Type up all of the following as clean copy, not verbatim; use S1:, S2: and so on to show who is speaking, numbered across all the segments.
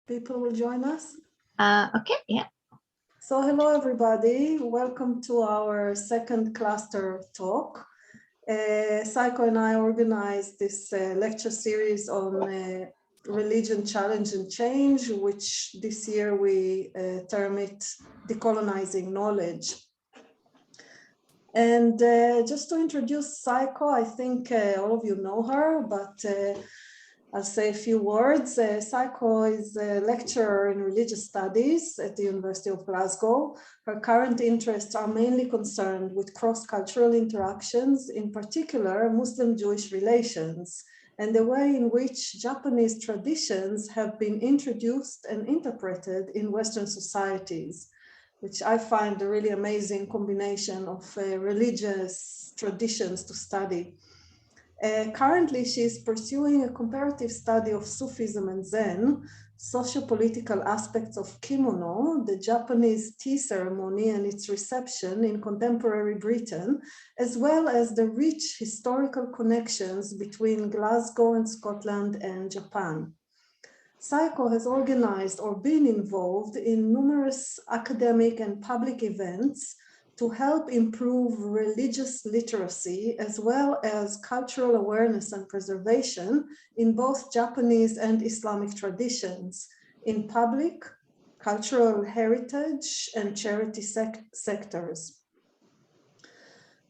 S1: people will join us?
S2: Okay, yeah.
S1: So hello, everybody. Welcome to our second cluster talk. Saeko and I organized this lecture series on religion, challenge and change, which this year we term it Decolonizing Knowledge. And just to introduce Saeko, I think all of you know her, but I'll say a few words. Saeko is a lecturer in religious studies at the University of Glasgow. Her current interests are mainly concerned with cross-cultural interactions, in particular Muslim-Jewish relations, and the way in which Japanese traditions have been introduced and interpreted in Western societies, which I find a really amazing combination of religious traditions to study. Currently, she is pursuing a comparative study of Sufism and Zen, socio-political aspects of kimono, the Japanese tea ceremony and its reception in contemporary Britain, as well as the rich historical connections between Glasgow and Scotland and Japan. Saeko has organized or been involved in numerous academic and public events to help improve religious literacy as well as cultural awareness and preservation in both Japanese and Islamic traditions, in public, cultural heritage, and charity sectors.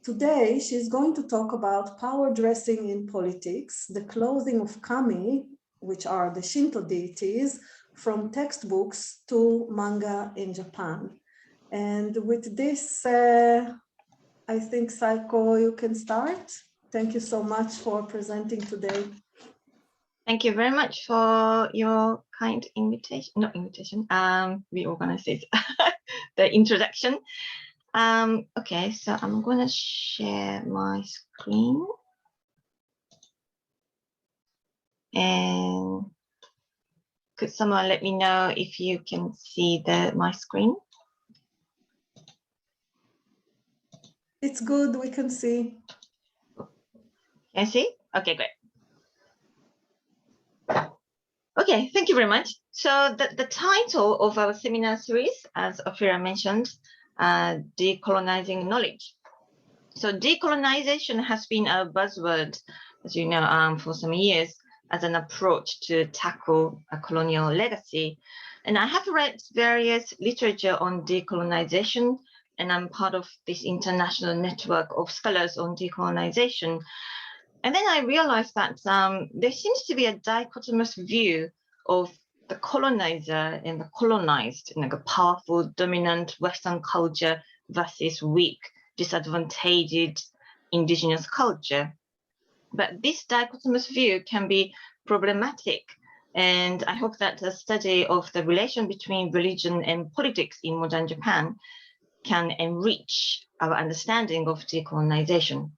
S1: Today, she's going to talk about power dressing in politics, the clothing of Kami, which are the Shinto deities, from textbooks to manga in Japan. And with this, I think, Saeko, you can start. Thank you so much for presenting today.
S2: Thank you very much for your kind invitation, not invitation, we organized it, the introduction. Okay, so I'm going to share my screen. And could someone let me know if you can see my screen?
S1: It's good, we can see.
S2: Can you see? Okay, great. Okay, thank you very much. So the title of our seminar series, as Ophira mentioned, Decolonizing Knowledge. So decolonization has been a buzzword, as you know, for some years as an approach to tackle a colonial legacy. And I have read various literature on decolonization, and I'm part of this international network of scholars on decolonization. And then I realized that there seems to be a dichotomous view of the colonizer and the colonized, like a powerful, dominant Western culture versus weak, disadvantaged indigenous culture. But this dichotomous view can be problematic. And I hope that a study of the relation between religion and politics in modern Japan can enrich our understanding of decolonization.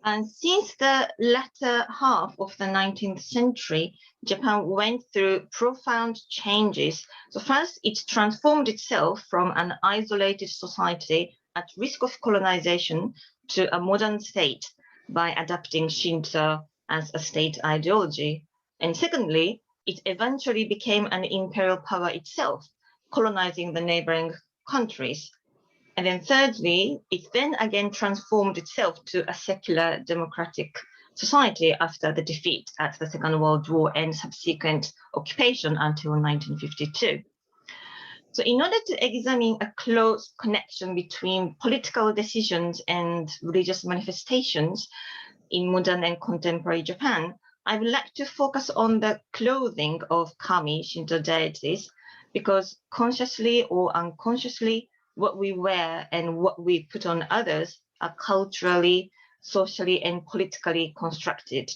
S2: And since the latter half of the 19th century, Japan went through profound changes. So first, it transformed itself from an isolated society at risk of colonization to a modern state by adopting Shinto as a state ideology. And secondly, it eventually became an imperial power itself, colonizing the neighboring countries. And then thirdly, it then again transformed itself to a secular democratic society after the defeat at the Second World War and subsequent occupation until 1952. So in order to examine a close connection between political decisions and religious manifestations in modern and contemporary Japan, I would like to focus on the clothing of Kami, Shinto deities, because consciously or unconsciously, what we wear and what we put on others are culturally, socially, and politically constructed.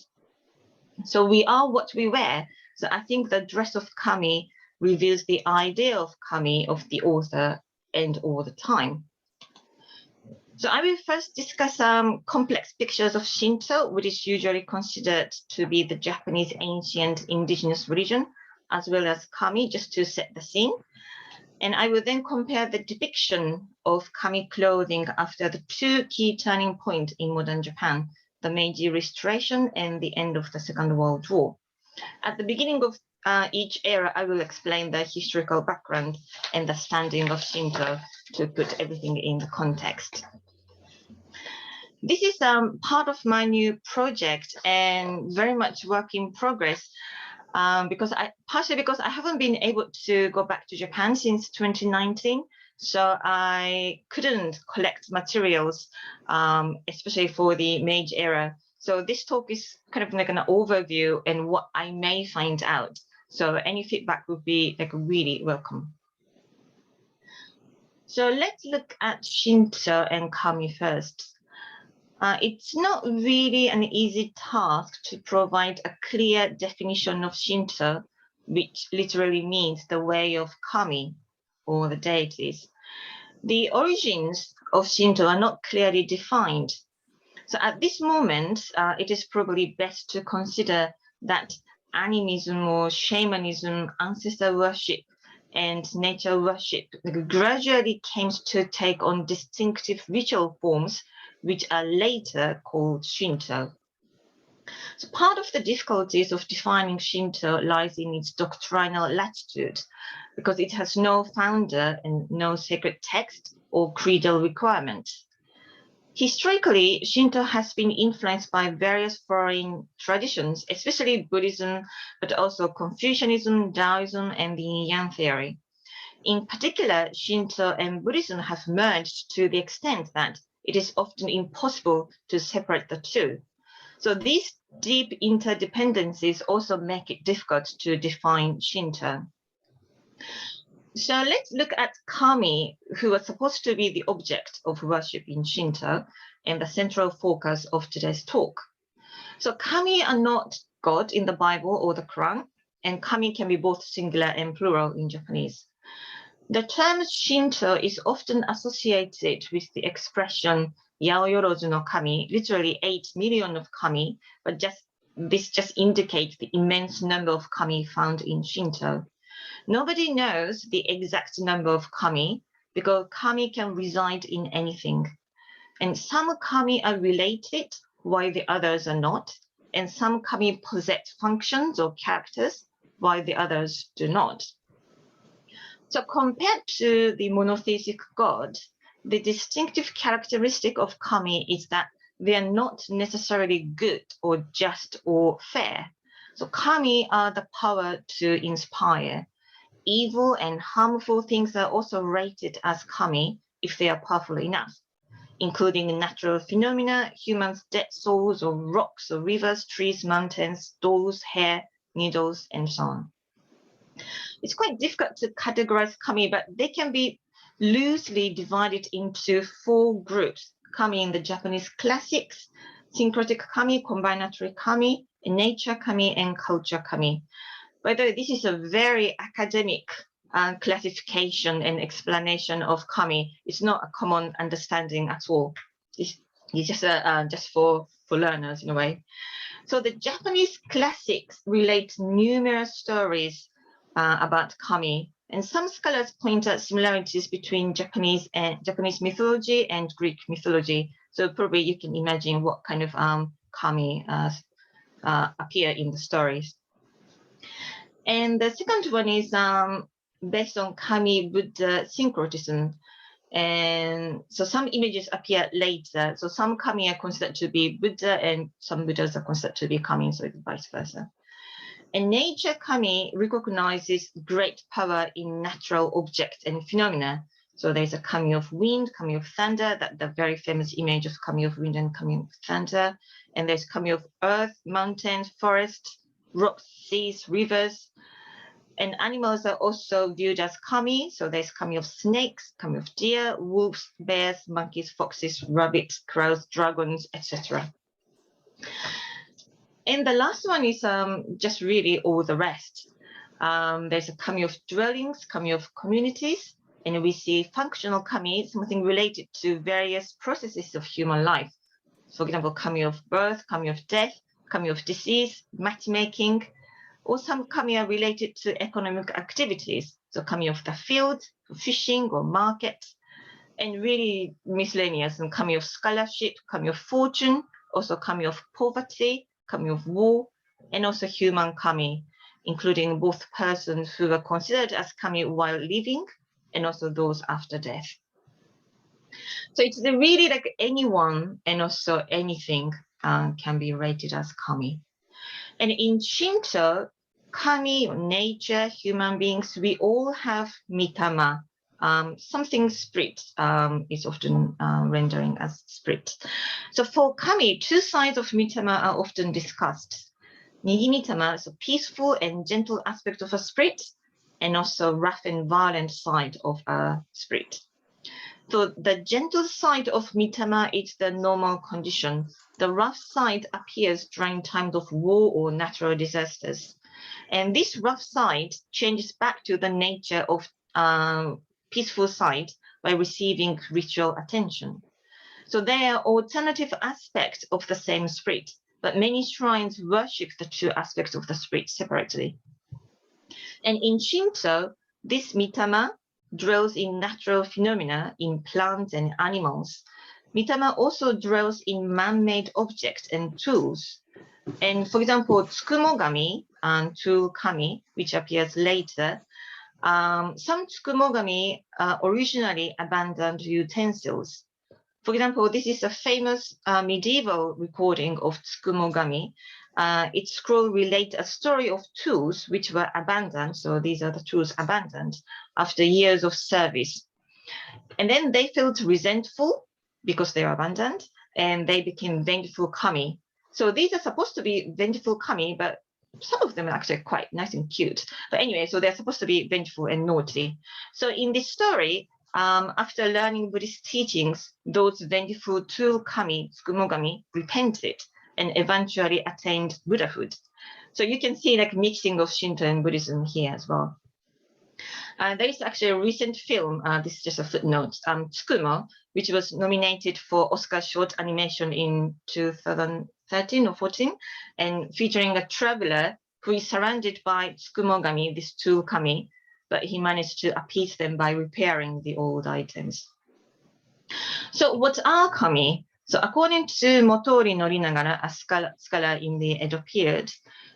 S2: So we are what we wear. So I think the dress of Kami reveals the idea of Kami of the author and all the time. So I will first discuss complex pictures of Shinto, which is usually considered to be the Japanese ancient indigenous religion, as well as Kami, just to set the scene. And I will then compare the depiction of Kami clothing after the two key turning points in modern Japan, the Meiji Restoration and the end of the Second World War. At the beginning of each era, I will explain the historical background and the standing of Shinto to put everything in the context. This is part of my new project and very much work in progress, partially because I haven't been able to go back to Japan since 2019. So I couldn't collect materials, especially for the Meiji Era. So this talk is kind of like an overview and what I may find out. So any feedback would be like really welcome. So let's look at Shinto and Kami first. It's not really an easy task to provide a clear definition of Shinto, which literally means the way of Kami, or the deities. The origins of Shinto are not clearly defined. So at this moment, it is probably best to consider that animism or shamanism, ancestor worship, and nature worship gradually came to take on distinctive ritual forms, which are later called Shinto. So part of the difficulties of defining Shinto lies in its doctrinal latitude, because it has no founder and no sacred text or creedal requirement. Historically, Shinto has been influenced by various foreign traditions, especially Buddhism, but also Confucianism, Taoism, and the Yin theory. In particular, Shinto and Buddhism have merged to the extent that it is often impossible to separate the two. So these deep interdependencies also make it difficult to define Shinto. So let's look at Kami, who are supposed to be the object of worship in Shinto and the central focus of today's talk. So Kami are not God in the Bible or the Quran, and Kami can be both singular and plural in Japanese. The term Shinto is often associated with the expression Yaoyorozu no Kami, literally 8 million of Kami, but this just indicates the immense number of Kami found in Shinto. Nobody knows the exact number of Kami because Kami can reside in anything. And some Kami are related while the others are not. And some Kami possess functions or characters while the others do not. So compared to the monotheistic God, the distinctive characteristic of Kami is that they are not necessarily good or just or fair. So Kami are the power to inspire. Evil and harmful things are also rated as Kami if they are powerful enough, including natural phenomena, humans' dead souls, or rocks, or rivers, trees, mountains, dolls, hair, needles, and so on. It's quite difficult to categorize Kami, but they can be loosely divided into 4 groups: Kami in the Japanese classics, syncretic Kami, combinatory Kami, nature Kami, and culture Kami. By the way, this is a very academic classification and explanation of Kami. It's not a common understanding at all. It's just for learners in a way. So the Japanese classics relate numerous stories about Kami, and some scholars point out similarities between Japanese mythology and Greek mythology. So probably you can imagine what kind of Kami appear in the stories. And the second one is based on Kami Buddha syncretism. And so some images appear later. So some Kami are considered to be Buddha and some Buddhas are considered to be Kami, so it's vice versa. And nature Kami recognizes great power in natural objects and phenomena. So there's a Kami of wind, Kami of thunder, the very famous image of Kami of wind and Kami of thunder. And there's Kami of earth, mountains, forests, rocks, seas, rivers. And animals are also viewed as Kami. So there's Kami of snakes, Kami of deer, wolves, bears, monkeys, foxes, rabbits, crows, dragons, etc. And the last one is just really all the rest. There's a Kami of dwellings, Kami of communities, and we see functional Kami, something related to various processes of human life. For example, Kami of birth, Kami of death, Kami of disease, matchmaking, or some Kami are related to economic activities. So Kami of the field, fishing or market, and really miscellaneous, and Kami of scholarship, Kami of fortune, also Kami of poverty, Kami of war, and also human Kami. including both persons who were considered as kami while living and also those after death. So it's really like anyone and also anything can be rated as kami. And in Shinto, kami, nature, human beings, we all have mitama. Something spirit is often rendering as spirit. So for kami, two sides of mitama are often discussed. Nigi mitama, so peaceful and gentle aspect of a spirit, and also rough and violent side of a spirit. So the gentle side of mitama is the normal condition. The rough side appears during times of war or natural disasters. And this rough side changes back to the nature of peaceful side by receiving ritual attention. So they are alternative aspects of the same spirit, but many shrines worship the two aspects of the spirit separately. And in Shinto, this mitama dwells in natural phenomena in plants and animals. Mitama also dwells in man-made objects and tools. And for example, Tsukumogami and tool kami, which appears later, some Tsukumogami originally abandoned utensils. For example, this is a famous medieval recording of Tsukumogami. Its scroll relates a story of tools which were abandoned. So these are the tools abandoned after years of service. And then they felt resentful because they were abandoned, and they became vengeful kami. So these are supposed to be vengeful kami, but some of them are actually quite nice and cute. But anyway, so they're supposed to be vengeful and naughty. So in this story, after learning Buddhist teachings, those vengeful tool kami, Tsukumogami, repented and eventually attained Buddhahood. So you can see like mixing of Shinto and Buddhism here as well. There is actually a recent film, this is just a footnote, Tsukumo, which was nominated for Oscar short animation in 2013 or 14, and featuring a traveler who is surrounded by Tsukumogami, this tool kami, but he managed to appease them by repairing the old items. So what are kami? So according to Motori Norinagara, a scholar in the Edo period,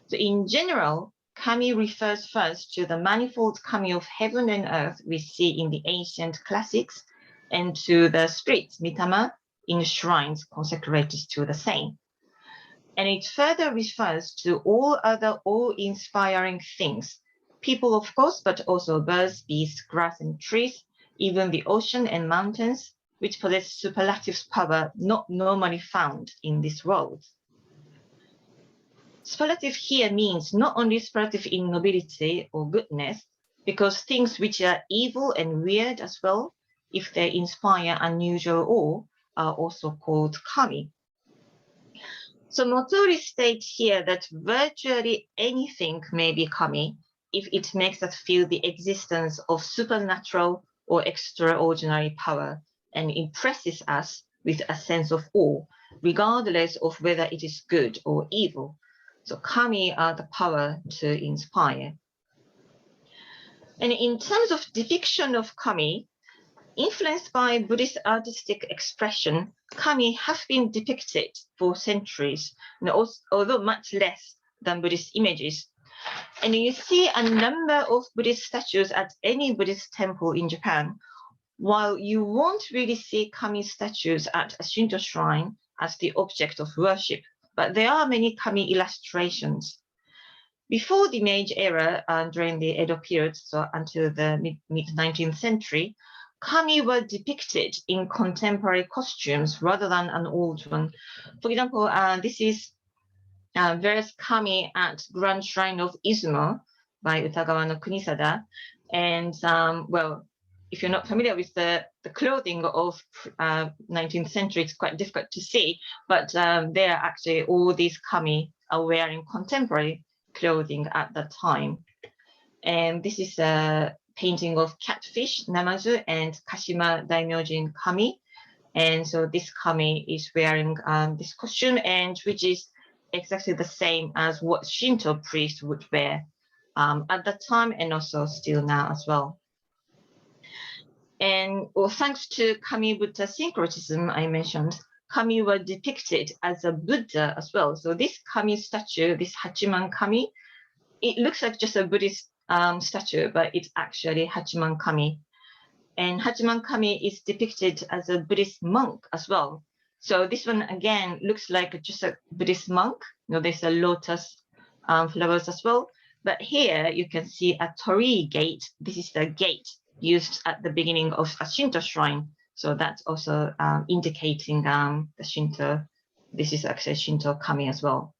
S2: so in general, kami refers first to the manifold kami of heaven and earth we see in the ancient classics, and to the spirits, mitama, in shrines consecrated to the same. And it further refers to all other awe-inspiring things, people of course, but also birds, beasts, grass and trees, even the ocean and mountains, which possess superlative power not normally found in this world. Superlative here means not only superlative in nobility or goodness, because things which are evil and weird as well, if they inspire unusual awe, are also called kami. So Motori states here that virtually anything may be kami if it makes us feel the existence of supernatural or extraordinary power and impresses us with a sense of awe, regardless of whether it is good or evil. So kami are the power to inspire. And in terms of depiction of kami, influenced by Buddhist artistic expression, kami have been depicted for centuries, although much less than Buddhist images. And you see a number of Buddhist statues at any Buddhist temple in Japan, while you won't really see kami statues at a Shinto shrine as the object of worship, but there are many kami illustrations. Before the Meiji Era, during the Edo period, so until the mid-19th century, kami were depicted in contemporary costumes rather than an old one. For example, this is various kami at Grand Shrine of Izumo by Utagawa no Kunisada. And well, if you're not familiar with the clothing of 19th century, it's quite difficult to see, but there are actually all these kami are wearing contemporary clothing at that time. And this is a painting of catfish, Namazu, and Kashima Daimyojin kami. And so this kami is wearing this costume, and which is exactly the same as what Shinto priests would wear at that time, and also still now as well. And well, thanks to kami Buddha syncretism I mentioned, kami were depicted as a Buddha as well. So this kami statue, this Hachiman kami, it looks like just a Buddhist statue, but it's actually Hachiman Kami. And Hachiman Kami is depicted as a Buddhist monk as well. So this one again looks like just a Buddhist monk. There's a lotus flowers as well. But here you can see a torii gate. This is the gate used at the beginning of a Shinto shrine. So that's also indicating the Shinto. This is actually Shinto Kami as well.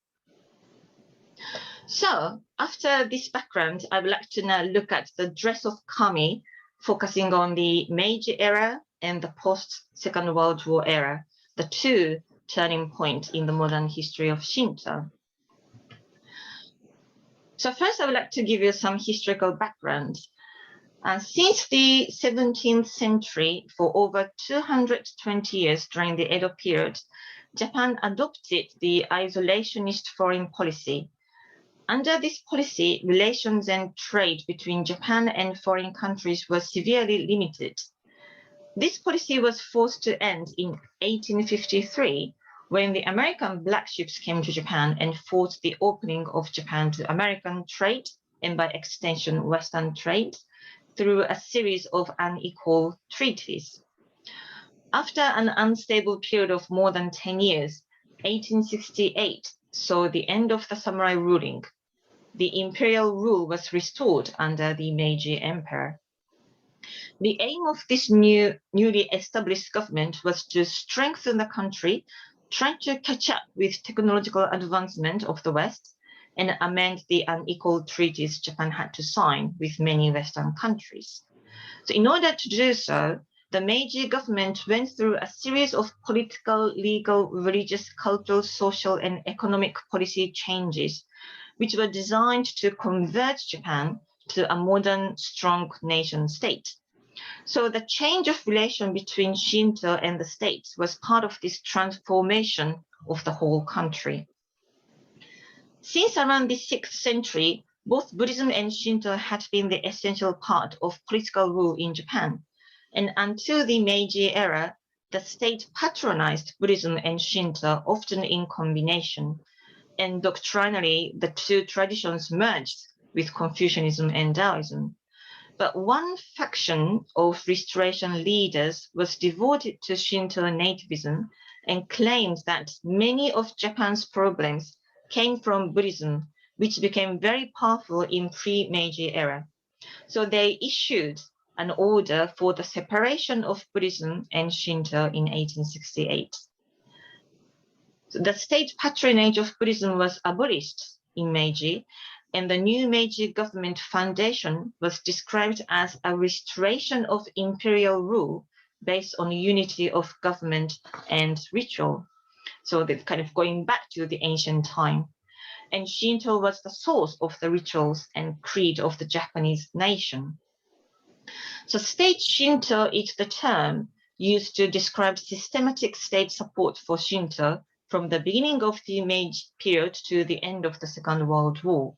S2: So after this background, I would like to now look at the dress of Kami, focusing on the Meiji era and the post-Second World War era, the two turning points in the modern history of Shinto. So first, I would like to give you some historical background. Since the 17th century, for over 220 years during the Edo period, Japan adopted the isolationist foreign policy. Under this policy, relations and trade between Japan and foreign countries were severely limited. This policy was forced to end in 1853 when the American black ships came to Japan and forced the opening of Japan to American trade and by extension Western trade through a series of unequal treaties. After an unstable period of more than 10 years, 1868 saw the end of the samurai ruling. The imperial rule was restored under the Meiji Emperor. The aim of this newly established government was to strengthen the country, trying to catch up with technological advancement of the West, and amend the unequal treaties Japan had to sign with many Western countries. So in order to do so, the Meiji government went through a series of political, legal, religious, cultural, social, and economic policy changes, which were designed to convert Japan to a modern, strong nation state. So the change of relation between Shinto and the state was part of this transformation of the whole country. Since around the 6th century, both Buddhism and Shinto had been the essential part of political rule in Japan. And until the Meiji era, the state patronized Buddhism and Shinto, often in combination. And doctrinally, the two traditions merged with Confucianism and Taoism. But one faction of restoration leaders was devoted to Shinto nativism and claimed that many of Japan's problems came from Buddhism, which became very powerful in pre-Meiji era. So they issued an order for the separation of Buddhism and Shinto in 1868. So the state patronage of Buddhism was abolished in Meiji, and the new Meiji government foundation was described as a restoration of imperial rule based on unity of government and ritual. So they're kind of going back to the ancient time. And Shinto was the source of the rituals and creed of the Japanese nation. So state Shinto is the term used to describe systematic state support for Shinto from the beginning of the Meiji period to the end of the Second World War.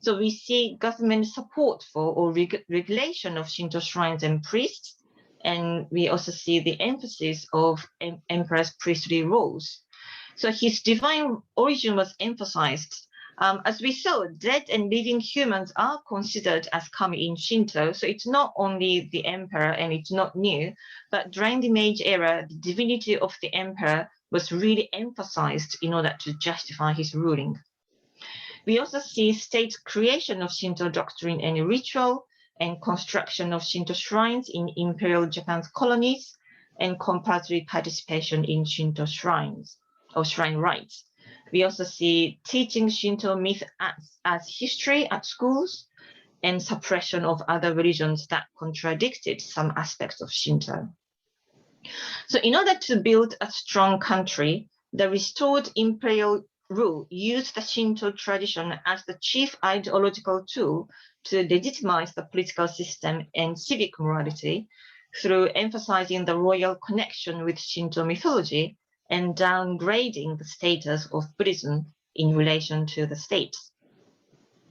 S2: So we see government support for or regulation of Shinto shrines and priests, and we also see the emphasis of emperor's priestly roles. So his divine origin was emphasized. As we saw, dead and living humans are considered as kami in Shinto, so it's not only the emperor and it's not new, but during the Meiji era, the divinity of the emperor was really emphasized in order to justify his ruling. We also see state creation of Shinto doctrine and ritual, and construction of Shinto shrines in Imperial Japan's colonies, and compulsory participation in Shinto shrines or shrine rites. We also see teaching Shinto myth as history at schools, and suppression of other religions that contradicted some aspects of Shinto. So in order to build a strong country, the restored imperial rule used the Shinto tradition as the chief ideological tool to legitimize the political system and civic morality through emphasizing the royal connection with Shinto mythology and downgrading the status of Buddhism in relation to the state.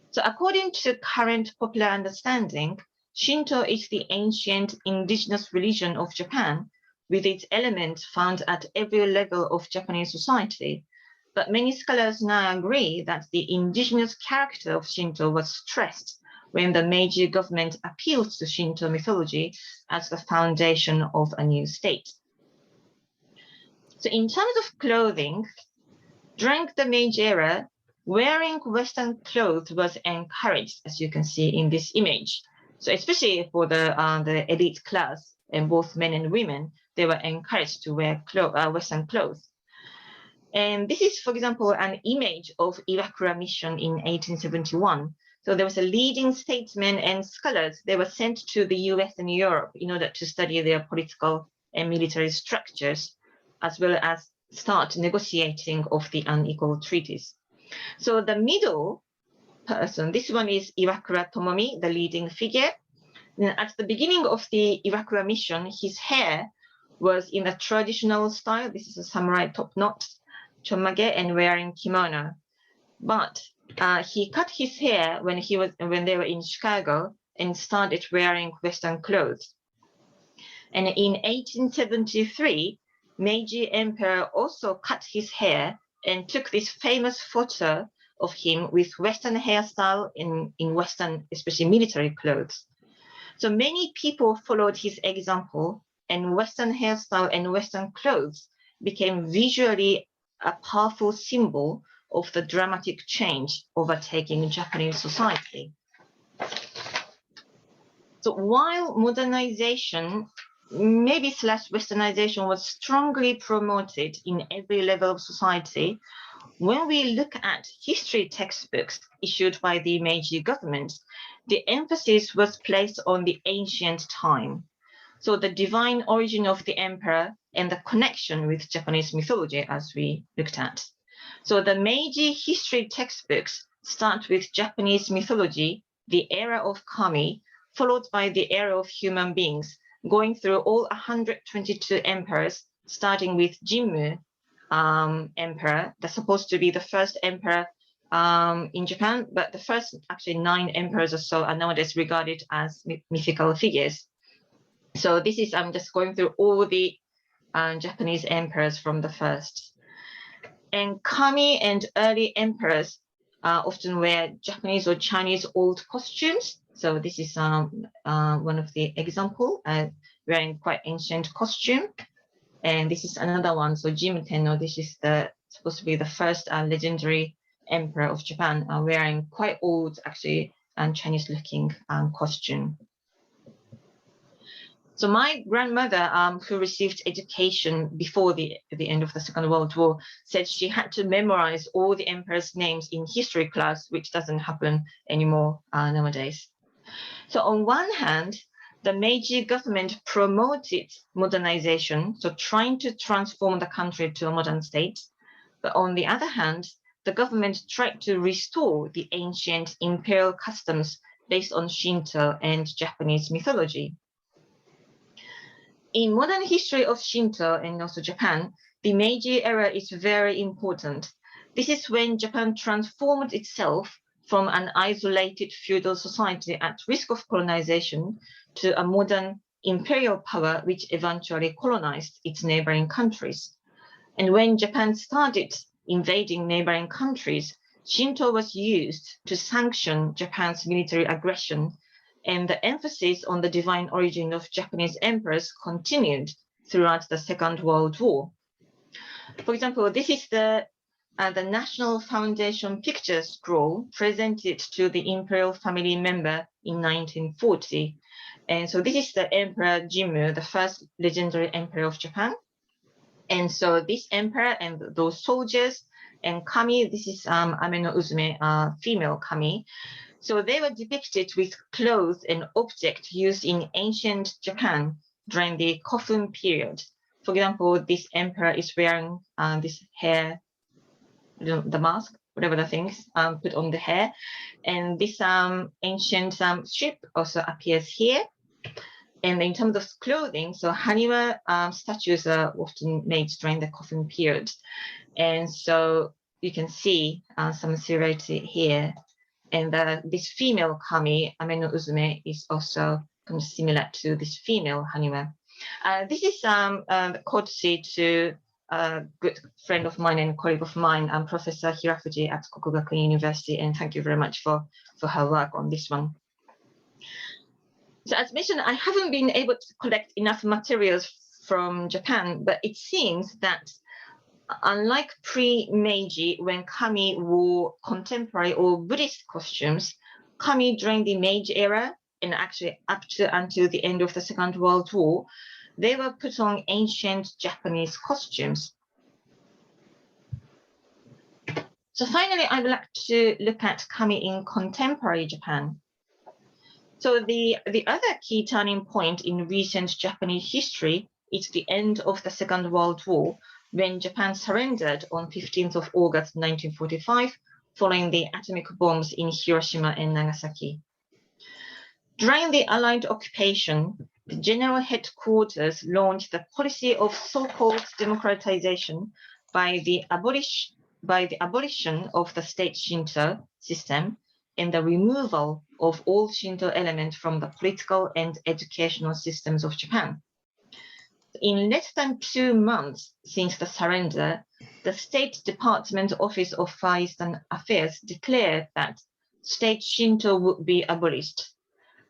S2: So according to current popular understanding, Shinto is the ancient indigenous religion of Japan, with its elements found at every level of Japanese society. But many scholars now agree that the indigenous character of Shinto was stressed when the Meiji government appealed to Shinto mythology as the foundation of a new state. So in terms of clothing, during the Meiji era, wearing Western clothes was encouraged, as you can see in this image. So especially for the elite class, and both men and women, they were encouraged to wear Western clothes. And this is, for example, an image of Iwakura mission in 1871. So there was a leading statesman and scholars. They were sent to the US and Europe in order to study their political and military structures, as well as start negotiating of the unequal treaties. So the middle person, this one is Iwakura Tomomi, the leading figure. At the beginning of the Iwakura mission, his hair was in a traditional style. This is a samurai top knot, chomage, and wearing kimono. But he cut his hair when they were in Chicago and started wearing Western clothes. And in 1873, Meiji Emperor also cut his hair and took this famous photo of him with Western hairstyle in Western, especially military clothes. So many people followed his example, and Western hairstyle and Western clothes became visually a powerful symbol of the dramatic change overtaking Japanese society. So while modernization, maybe slash Westernization, was strongly promoted in every level of society, when we look at history textbooks issued by the Meiji government, the emphasis was placed on the ancient time. So the divine origin of the emperor and the connection with Japanese mythology, as we looked at. So the Meiji history textbooks start with Japanese mythology, the era of Kami, followed by the era of human beings, going through all 122 emperors, starting with Jimmu emperor. That's supposed to be the first emperor in Japan, but the first actually 9 emperors or so are nowadays regarded as mythical figures. So this is, I'm just going through all the Japanese emperors from the first. And Kami and early emperors often wear Japanese or Chinese old costumes. So this is one of the example, wearing quite ancient costume. And this is another one. So Jimmu Tenno, this is supposed to be the first legendary emperor of Japan, wearing quite old, actually, Chinese-looking costume. So my grandmother, who received education before the end of the Second World War, said she had to memorize all the emperors' names in history class, which doesn't happen anymore nowadays. So on one hand, the Meiji government promoted modernization, so trying to transform the country to a modern state. But on the other hand, the government tried to restore the ancient imperial customs based on Shinto and Japanese mythology. In modern history of Shinto and also Japan, the Meiji era is very important. This is when Japan transformed itself from an isolated feudal society at risk of colonization to a modern imperial power which eventually colonized its neighboring countries. And when Japan started invading neighboring countries, Shinto was used to sanction Japan's military aggression, and the emphasis on the divine origin of Japanese emperors continued throughout the Second World War. For example, this is the National Foundation picture scroll presented to the imperial family member in 1940. And so this is the Emperor Jimmu, the first legendary emperor of Japan. And so this emperor and those soldiers and Kami, this is Ame no Uzume, female Kami. So they were depicted with clothes and objects used in ancient Japan during the Kofun period. For example, this emperor is wearing this hair, the mask, whatever the things put on the hair. And this ancient ship also appears here. And in terms of clothing, so Haniwa statues are often made during the Kofun period. And so you can see some similarity here. And this female Kami, Ame no Uzume, is also kind of similar to this female Haniwa. This is courtesy to a good friend of mine and colleague of mine, Professor Hirafuji at Kokugakuin University, and thank you very much for her work on this one. So as mentioned, I haven't been able to collect enough materials from Japan, but it seems that unlike pre-Meiji, when Kami wore contemporary or Buddhist costumes, Kami during the Meiji era, and actually up to until the end of the Second World War, they were put on ancient Japanese costumes. So finally, I would like to look at Kami in contemporary Japan. So the other key turning point in recent Japanese history is the end of the Second World War, when Japan surrendered on 15th of August 1945, following the atomic bombs in Hiroshima and Nagasaki. During the Allied occupation, the General Headquarters launched the policy of so-called democratization by the abolition of the state Shinto system and the removal of all Shinto elements from the political and educational systems of Japan. In less than 2 months since the surrender, the State Department Office of Far Eastern Affairs declared that state Shinto would be abolished.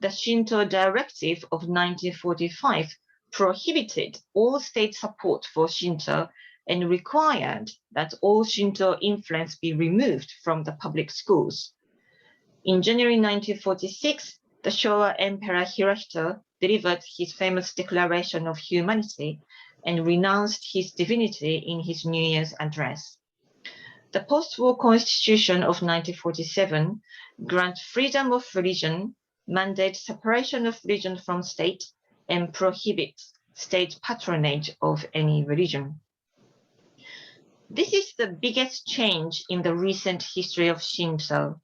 S2: The Shinto Directive of 1945 prohibited all state support for Shinto and required that all Shinto influence be removed from the public schools. In January 1946, the Showa Emperor Hirohito delivered his famous Declaration of Humanity and renounced his divinity in his New Year's address. The post-war constitution of 1947 grants freedom of religion, mandates separation of religion from state, and prohibits state patronage of any religion. This is the biggest change in the recent history of Shinto.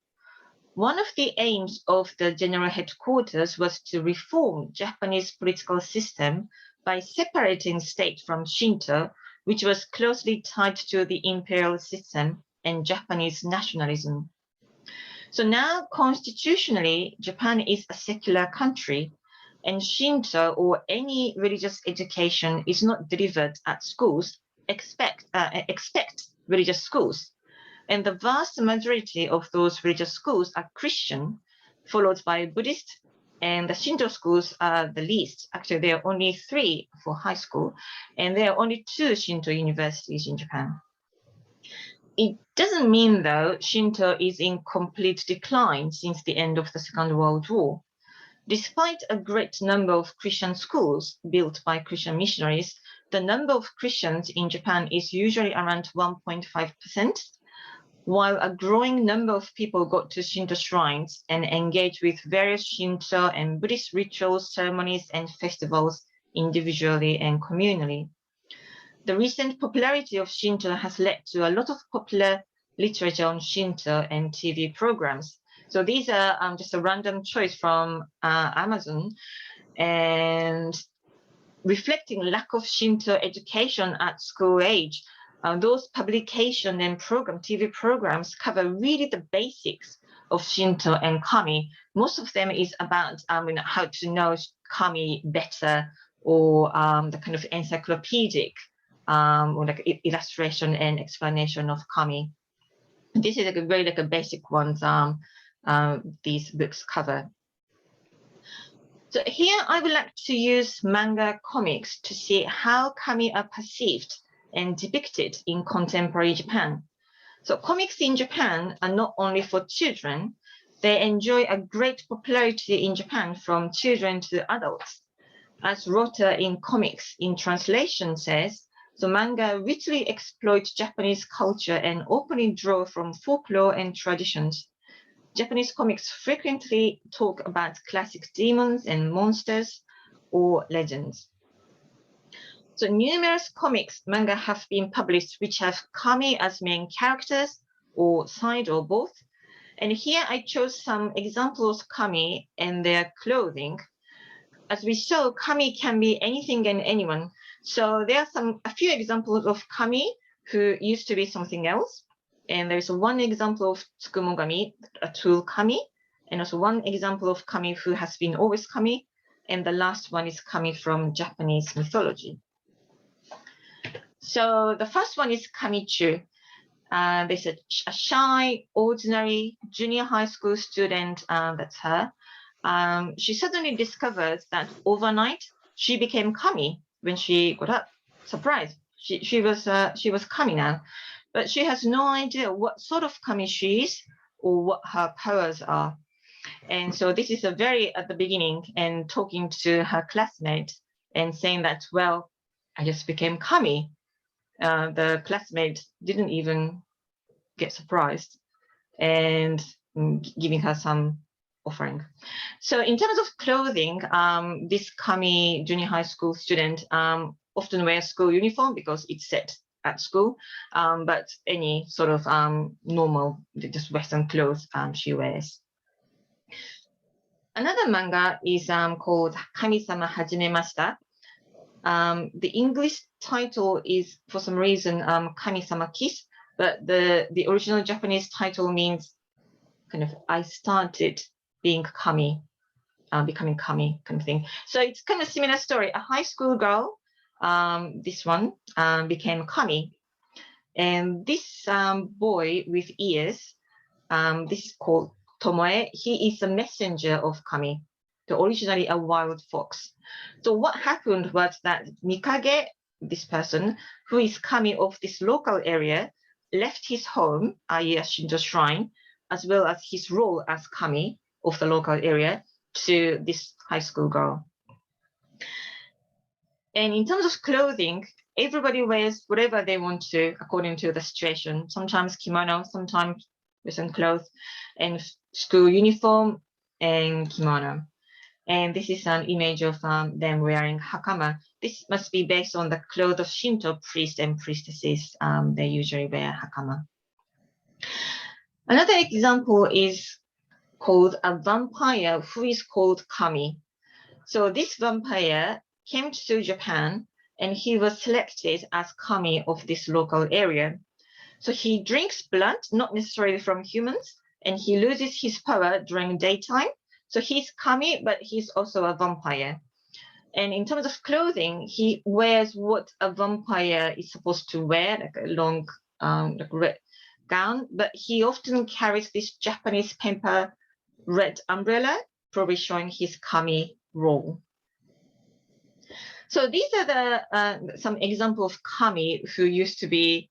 S2: One of the aims of the General Headquarters was to reform Japanese political system by separating state from Shinto, which was closely tied to the imperial system and Japanese nationalism. So now, constitutionally, Japan is a secular country, and Shinto or any religious education is not delivered at schools, except religious schools. And the vast majority of those religious schools are Christian, followed by Buddhist, and the Shinto schools are the least. Actually, there are only 3 for high school, and there are only 2 Shinto universities in Japan. It doesn't mean, though, Shinto is in complete decline since the end of the Second World War. Despite a great number of Christian schools built by Christian missionaries, the number of Christians in Japan is usually around 1.5%. While a growing number of people go to Shinto shrines and engage with various Shinto and Buddhist rituals, ceremonies, and festivals individually and communally. The recent popularity of Shinto has led to a lot of popular literature on Shinto and TV programs. So these are just a random choice from Amazon, and reflecting lack of Shinto education at school age. Those publication and TV programs cover really the basics of Shinto and Kami. Most of them is about how to know Kami better, or the kind of encyclopedic or like illustration and explanation of Kami. This is like a very a basic ones these books cover. So here I would like to use manga comics to see how Kami are perceived and depicted in contemporary Japan. So comics in Japan are not only for children, they enjoy a great popularity in Japan from children to adults. As Rota in Comics in Translation says, so manga richly exploit Japanese culture and openly draw from folklore and traditions. Japanese comics frequently talk about classic demons and monsters or legends. So numerous comics manga have been published which have Kami as main characters, or side, or both. And here I chose some examples of Kami and their clothing. As we saw, Kami can be anything and anyone. So there are a few examples of Kami who used to be something else. And there's one example of Tsukumogami, a tool Kami, and also one example of Kami who has been always Kami. And the last one is Kami from Japanese mythology. So the first one is Kamichu. There's a shy, ordinary junior high school student, that's her. She suddenly discovered that overnight she became Kami when she got up. Surprise! She was Kami now, but she has no idea what sort of Kami she is or what her powers are. And so this is a very at the beginning and talking to her classmate and saying that, well, I just became Kami. The classmate didn't even get surprised and giving her some offering. So in terms of clothing, this Kami junior high school student often wears school uniform because it's set at school, but any sort of normal, just Western clothes she wears. Another manga is called Kami-sama Hajimemashita. The English title is, for some reason, Kami-sama Kiss, but the original Japanese title means kind of I started being Kami, becoming Kami kind of thing. So it's kind of similar story. A high school girl, this one, became Kami. And this boy with ears, this is called Tomoe. He is a messenger of Kami, so originally a wild fox. So what happened was that Mikage, this person who is Kami of this local area, left his home, i.e. a Shinto shrine, as well as his role as Kami of the local area to this high school girl. And in terms of clothing, everybody wears whatever they want to according to the situation. Sometimes kimono, sometimes Western clothes, and school uniform and kimono. And this is an image of them wearing hakama. This must be based on the clothes of Shinto priests and priestesses. They usually wear hakama. Another example is called a vampire who is called Kami. So this vampire came to Japan and he was selected as Kami of this local area. So he drinks blood, not necessarily from humans, and he loses his power during daytime. So he's Kami, but he's also a vampire. And in terms of clothing, he wears what a vampire is supposed to wear, like a long like red gown, but he often carries this Japanese paper red umbrella, probably showing his Kami role. So these are the some example of Kami who used to be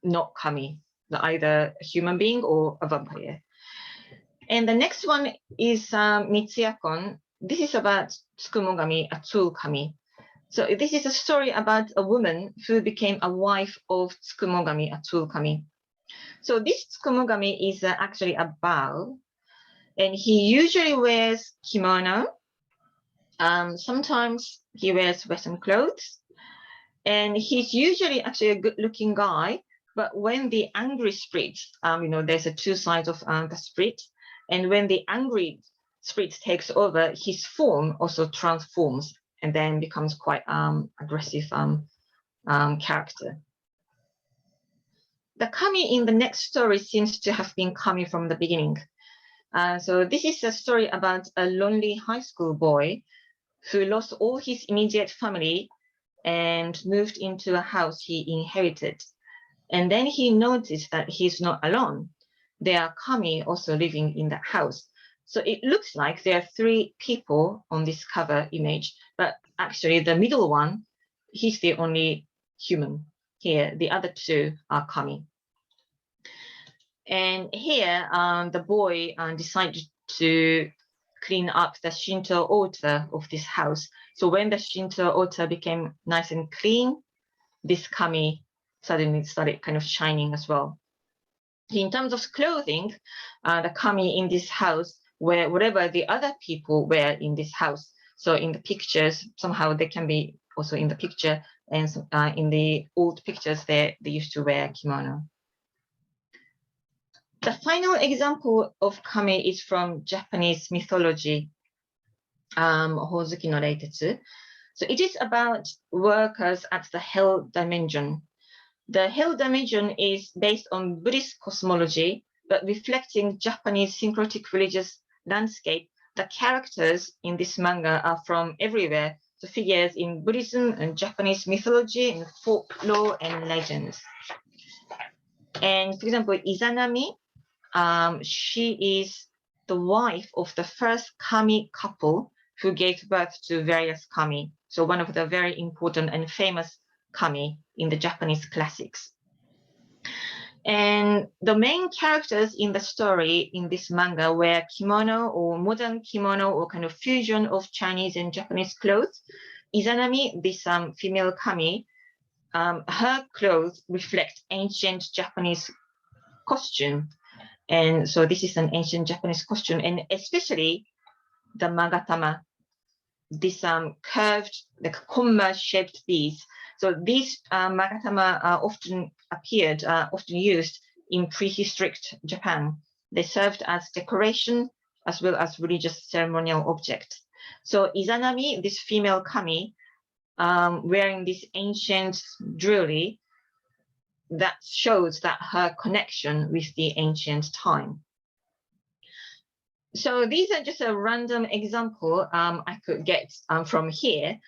S2: not Kami, either a human being or a vampire. And the next one is Mitsuyakon. This is about Tsukumogami, a true Kami. So this is a story about a woman who became a wife of Tsukumogami, a true Kami. So this Tsukumogami is actually a Baal, and he usually wears kimono. Sometimes he wears Western clothes, and he's usually actually a good-looking guy. But when the angry spirit, there's a two sides of the spirit, and when the angry spirit takes over, his form also transforms and then becomes quite aggressive character. The Kami in the next story seems to have been Kami from the beginning. So this is a story about a lonely high school boy who lost all his immediate family and moved into a house he inherited. And then he noticed that he's not alone. There are Kami also living in that house. So it looks like there are three people on this cover image, but actually the middle one, he's the only human here. The other two are Kami. And here, the boy decided to clean up the Shinto altar of this house. So when the Shinto altar became nice and clean, this Kami suddenly started kind of shining as well. In terms of clothing, the Kami in this house wear whatever the other people wear in this house. So in the pictures, somehow they can be also in the picture, and in the old pictures, they used to wear kimono. The final example of Kami is from Japanese mythology, Hozuki no Reitetsu. So it is about workers at the hell dimension. The hell dimension is based on Buddhist cosmology, but reflecting Japanese syncretic religious landscape. The characters in this manga are from everywhere. the figures in Buddhism and Japanese mythology and folklore and legends. And for example, Izanami, she is the wife of the first Kami couple who gave birth to various Kami. So one of the very important and famous Kami in the Japanese classics. And the main characters in the story in this manga wear kimono or modern kimono or kind of fusion of Chinese and Japanese clothes. Izanami, this female Kami, her clothes reflect ancient Japanese costume. And so this is an ancient Japanese costume, and especially the magatama, this curved, like comma-shaped beads. So these magatama are often used in prehistoric Japan. They served as decoration as well as religious ceremonial objects. So Izanami, this female Kami, wearing this ancient jewelry, that shows that her connection with the ancient time. So these are just a random example I could get from here.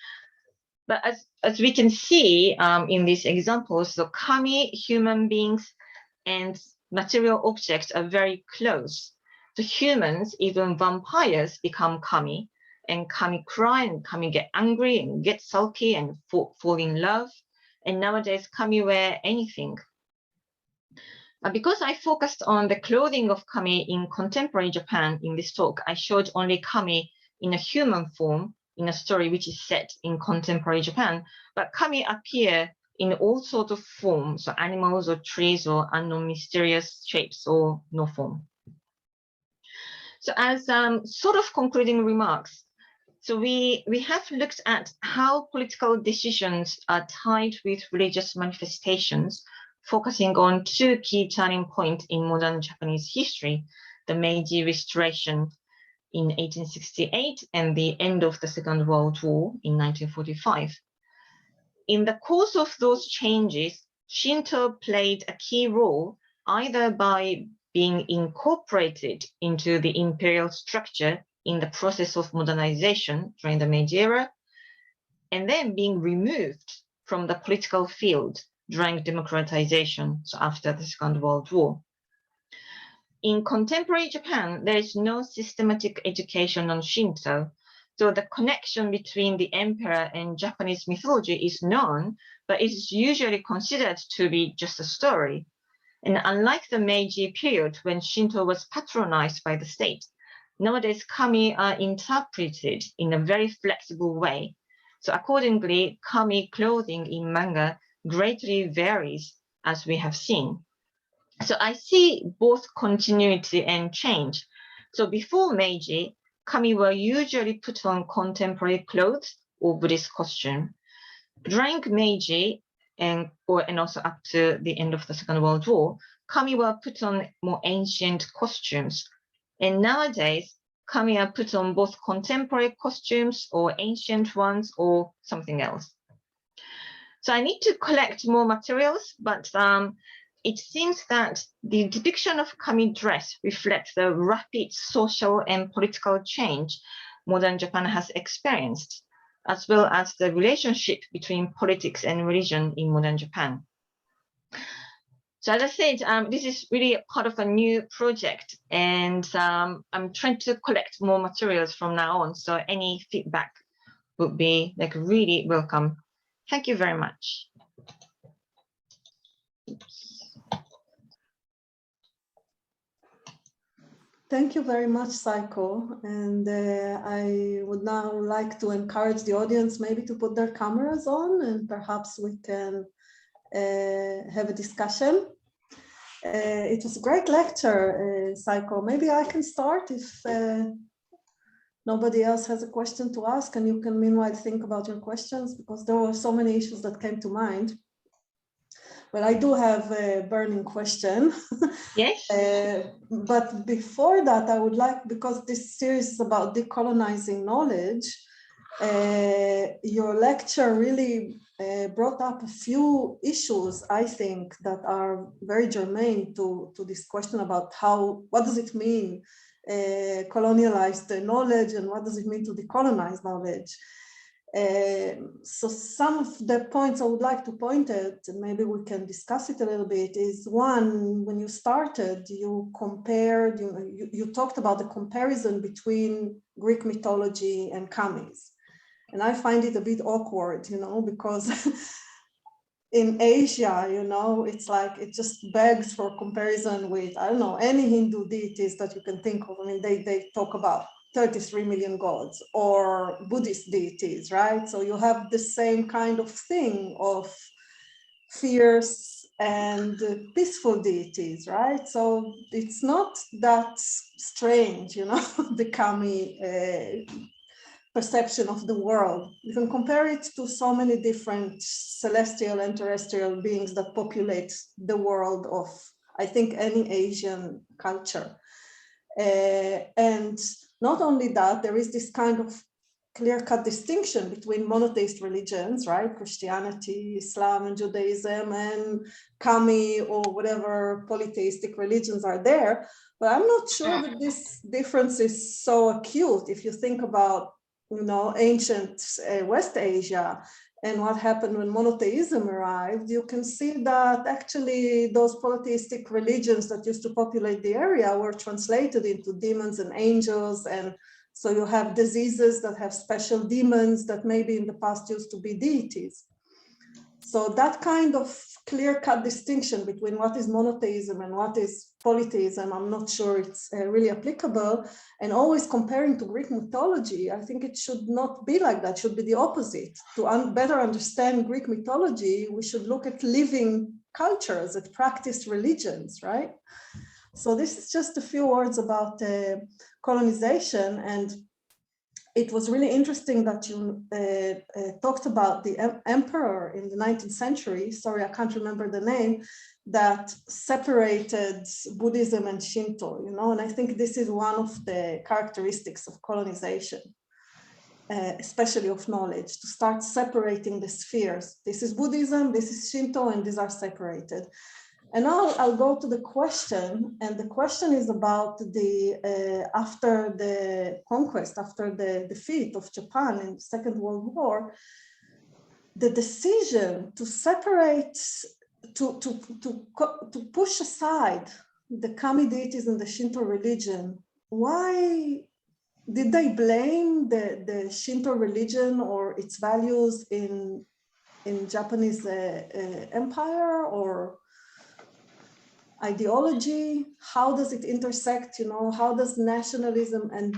S2: But as we can see in these examples, the Kami, human beings, and material objects are very close. The humans, even vampires, become Kami, and Kami cry, and Kami get angry, and get sulky, and fall in love. And nowadays, Kami wear anything. Because I focused on the clothing of Kami in contemporary Japan in this talk, I showed only Kami in a human form in a story which is set in contemporary Japan, but Kami appear in all sorts of forms, so animals or trees or unknown mysterious shapes or no form. So as sort of concluding remarks, so we have looked at how political decisions are tied with religious manifestations, focusing on two key turning points in modern Japanese history, the Meiji Restoration in 1868 and the end of the Second World War in 1945. In the course of those changes, Shinto played a key role either by being incorporated into the imperial structure in the process of modernization during the Meiji Era, and then being removed from the political field during democratization, so after the Second World War. In contemporary Japan, there is no systematic education on Shinto, so the connection between the emperor and Japanese mythology is known, but it is usually considered to be just a story. And unlike the Meiji period when Shinto was patronized by the state, nowadays Kami are interpreted in a very flexible way. So accordingly, Kami clothing in manga greatly varies, as we have seen. So I see both continuity and change. So before Meiji, Kami were usually put on contemporary clothes or Buddhist costume. During Meiji and also up to the end of the Second World War, Kami were put on more ancient costumes. And nowadays, Kami are put on both contemporary costumes or ancient ones or something else. So I need to collect more materials, but it seems that the depiction of Kami dress reflects the rapid social and political change modern Japan has experienced, as well as the relationship between politics and religion in modern Japan. So as I said, this is really a part of a new project, and I'm trying to collect more materials from now on. So any feedback would be like really welcome. Thank you very much.
S1: Thank you very much, Saeko. And I would now like to encourage the audience maybe to put their cameras on, and perhaps we can have a discussion. It was a great lecture, Saeko. Maybe I can start if nobody else has a question to ask, and you can meanwhile think about your questions, because there were so many issues that came to mind. Well, I do have a burning question.
S2: Yes.
S1: But before that, I would like, because this series is about decolonizing knowledge, your lecture really brought up a few issues, I think, that are very germane to this question about what does it mean colonialize the knowledge, and what does it mean to decolonize knowledge. So some of the points I would like to point at, and maybe we can discuss it a little bit, is one, when you started, you compared, you talked about the comparison between Greek mythology and Kami's. And I find it a bit awkward, because in Asia, it's like, it just begs for comparison with, I don't know, any Hindu deities that you can think of. I mean, they talk about 33 million gods, or Buddhist deities, right? So you have the same kind of thing of fierce and peaceful deities, right? So it's not that strange, the Kami perception of the world. You can compare it to so many different celestial and terrestrial beings that populate the world of, I think, any Asian culture. And not only that, there is this kind of clear-cut distinction between monotheist religions, right? Christianity, Islam, and Judaism, and Kami, or whatever polytheistic religions are there. But I'm not sure that this difference is so acute if you think about, ancient West Asia and what happened when monotheism arrived. You can see that actually those polytheistic religions that used to populate the area were translated into demons and angels, and so you have diseases that have special demons that maybe in the past used to be deities. So that kind of clear-cut distinction between what is monotheism and what is polytheism, I'm not sure it's really applicable. And always comparing to Greek mythology, I think it should not be like that. It should be the opposite. To better understand Greek mythology, we should look at living cultures, at practiced religions, right? So this is just a few words about colonization. And it was really interesting that you talked about the emperor in the 19th century, sorry, I can't remember the name, that separated Buddhism and Shinto, and I think this is one of the characteristics of colonization, especially of knowledge, to start separating the spheres. This is Buddhism, this is Shinto, and these are separated. And now I'll go to the question, and the question is about the, after the conquest, after the defeat of Japan in the Second World War, the decision to separate, to push aside the Kami deities and the Shinto religion. Why did they blame the Shinto religion or its values in Japanese empire, or ideology? How does it intersect, how does nationalism and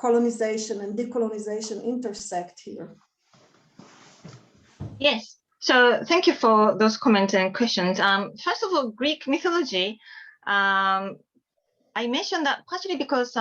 S1: colonization and decolonization intersect here?
S2: Yes, so thank you for those comments and questions. First of all, Greek mythology, I mentioned that partially because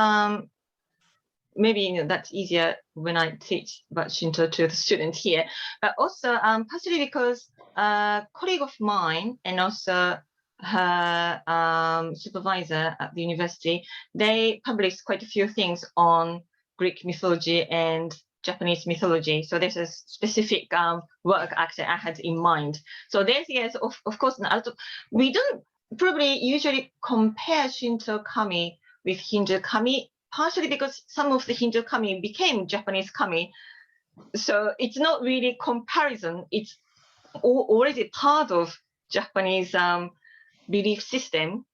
S2: maybe that's easier when I teach about Shinto to the student here, but also partially because a colleague of mine and also her supervisor at the university, they published quite a few things on Greek mythology and Japanese mythology. So there's a specific work actually I had in mind. So there's, yes, of course, we don't probably usually compare Shinto Kami with Hindu Kami, partially because some of the Hindu Kami became Japanese Kami. So it's not really comparison, it's already part of Japanese belief system.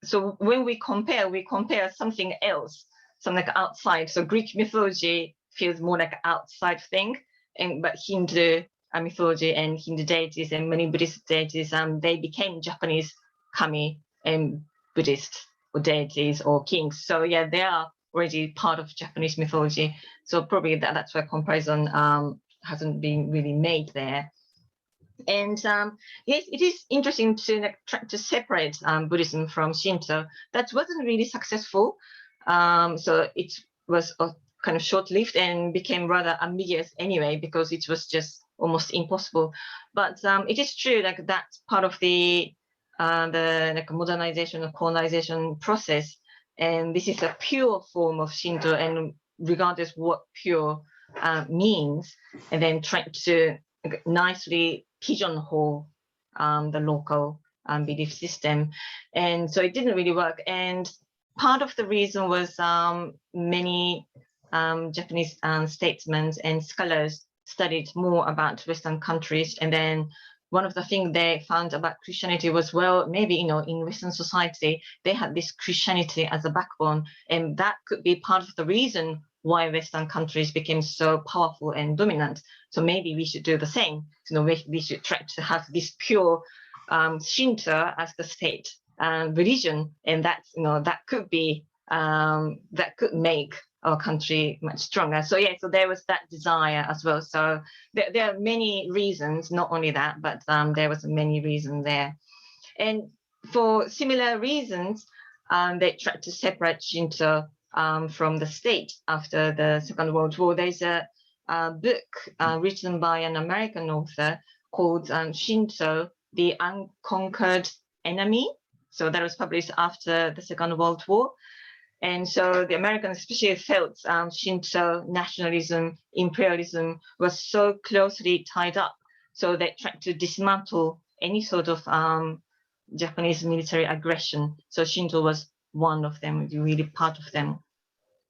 S2: So when we compare something else, something like outside. So Greek mythology feels more like outside thing, but Hindu mythology and Hindu deities and many Buddhist deities, they became Japanese Kami and Buddhist or deities or kings. So yeah, they are already part of Japanese mythology. So probably that's why comparison hasn't been really made there. And yes, it is interesting to try to separate Buddhism from Shinto. That wasn't really successful. So it was kind of short-lived and became rather ambiguous anyway, because it was just almost impossible. But it is true, like that's part of the modernization or colonization process. And this is a pure form of Shinto, and regardless what pure means, and then trying to nicely pigeonhole the local belief system. And so it didn't really work. And part of the reason was many Japanese statesmen and scholars studied more about Western countries. And then one of the things they found about Christianity was, well, maybe, you know, in Western society, they had this Christianity as a backbone, and that could be part of the reason why Western countries became so powerful and dominant. So maybe we should do the same. You know, we should try to have this pure Shinto as the state religion, and that's, you know, that could be that could make our country much stronger. So yeah, so there was that desire as well. So there are many reasons, not only that, but there was many reasons there. And for similar reasons, they tried to separate Shinto from the state after the Second World War. There's a book written by an American author called Shinto, the Unconquered Enemy. So that was published after the Second World War. And so the Americans especially felt Shinto nationalism, imperialism was so closely tied up. So they tried to dismantle any sort of Japanese military aggression. So Shinto was one of them, really part of them.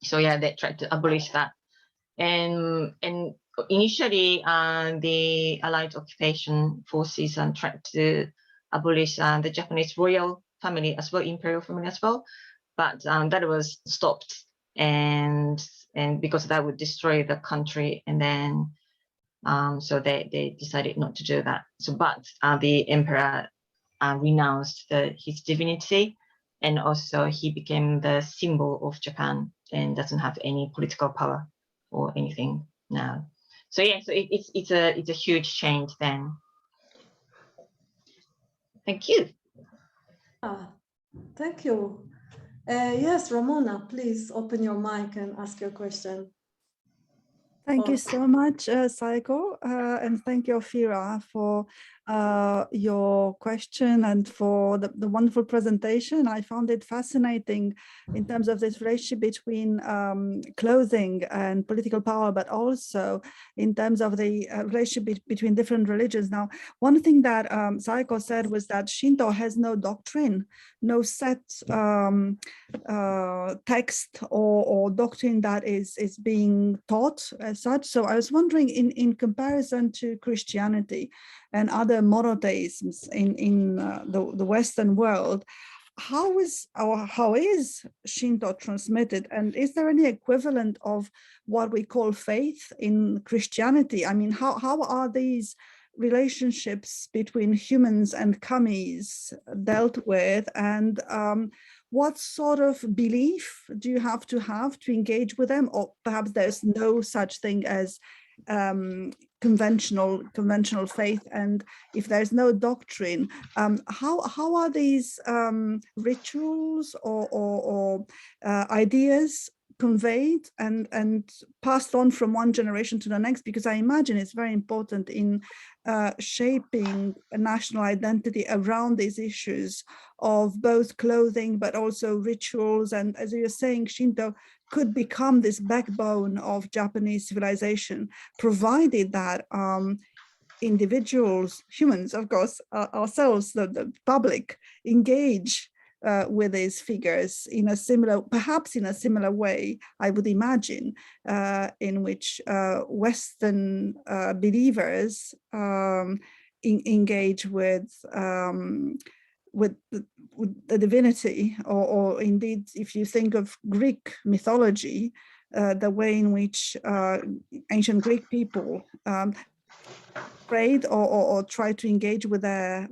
S2: So yeah, they tried to abolish that. And initially, the Allied occupation forces tried to abolish the Japanese royal family as well, imperial family as well. But that was stopped, and because that would destroy the country, and then so they decided not to do that. So, but the emperor renounced his divinity, and also he became the symbol of Japan and doesn't have any political power or anything now. So yeah, so it's a huge change then. Thank you.
S1: Thank you. Yes, Ramona, please open your mic and ask your question.
S3: Thank you so much, Saeko, and thank you, Ophira, for your question and for the wonderful presentation. I found it fascinating in terms of this relationship between clothing and political power, but also in terms of the relationship between different religions. Now, one thing that Saeko said was that Shinto has no doctrine, no set text or doctrine that is being taught as such. So I was wondering, in comparison to Christianity and other monotheisms in the Western world, how is Shinto transmitted, and is there any equivalent of what we call faith in Christianity? I mean, how are these relationships between humans and kamis dealt with, and what sort of belief do you have to engage with them? Or perhaps there's no such thing as conventional faith, and if there's no doctrine, how are these rituals or ideas conveyed and passed on from one generation to the next? Because I imagine it's very important in shaping a national identity around these issues of both clothing but also rituals. And as you're saying, Shinto could become this backbone of Japanese civilization, provided that individuals, humans, of course, ourselves, the public, engage with these figures in a similar, perhaps in a similar way, I would imagine, in which Western believers engage with the divinity, or indeed, if you think of Greek mythology, the way in which ancient Greek people prayed or tried to engage with their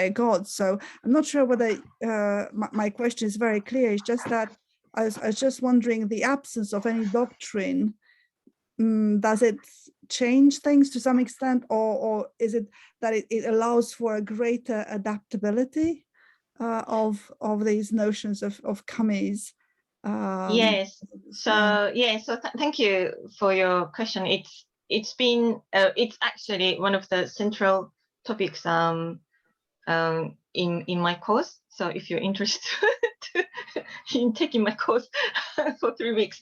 S3: gods. So I'm not sure whether my question is very clear. It's just that I was just wondering, the absence of any doctrine, does it change things to some extent, or is it that it allows for a greater adaptability of these notions of kamis?
S2: Yes. So thank you for your question. It's been it's actually one of the central topics in my course. So if you're interested in taking my course for 3 weeks,